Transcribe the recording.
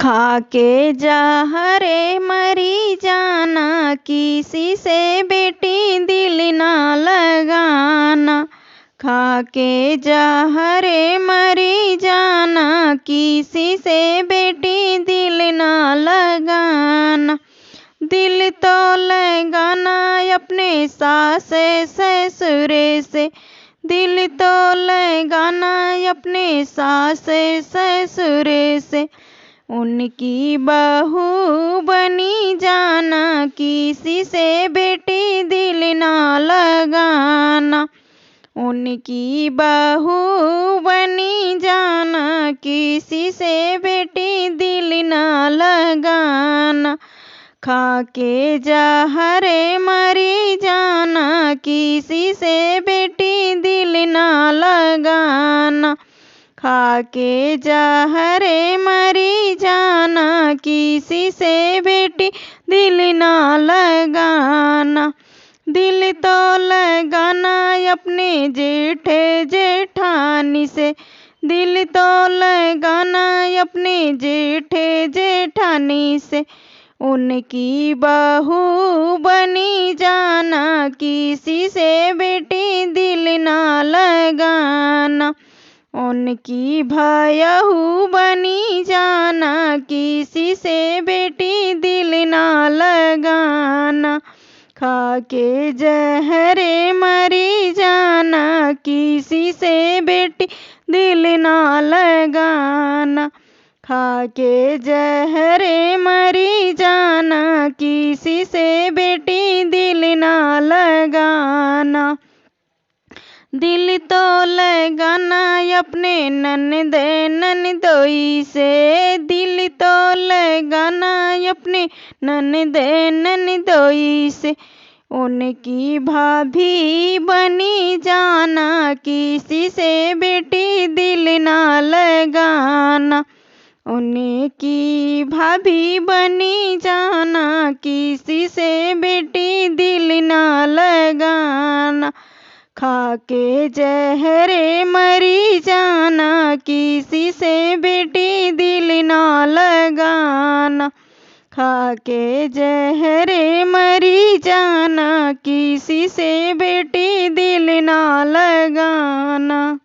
खाके जहरे मरी जाना, किसी से बेटी दिल ना लगाना। खाके जहरे मरी जाना, किसी से बेटी दिल ना लगाना। दिल तो लगाना अपने सास ससुरे से, दिल तो लगाना अपने सास ससुरे से। उनकी बहू बनी जाना, किसी से बेटी दिल ना लगाना। उनकी बहू बनी जाना, किसी से बेटी दिल ना लगाना। खाके जहरे मरी जाना, किसी से बेटी दिल ना लगाना। खाके जहरे मरी जाना, किसी से बेटी दिल ना लगाना। दिल तो लगाना अपने जेठे जेठानी से, दिल तो लगाना अपने जेठे जेठानी से। उनकी बहू बनी जाना, किसी से बेटी दिल ना लगाना। उनकी भयहू बनी जाना, किसी से बेटी दिल ना लगाना। खाके जहरे मरी जाना, किसी से बेटी दिल ना लगाना। खाके जहरे मरी जाना, किसी से बेटी दिल ना लगाना। दिल तो लगाना अपने ननद ननदोई से, दिल तो लगाना अपने ननद ननदोई से। उनकी भाभी बनी जाना, किसी से बेटी दिल ना लगाना। उनकी भाभी बनी जाना, किसी से बेटी दिल ना लगाना। खाके जहरे मरी जाना, किसी से बेटी दिल ना लगाना। खाके जहरे मरी जाना, किसी से बेटी दिल ना लगाना।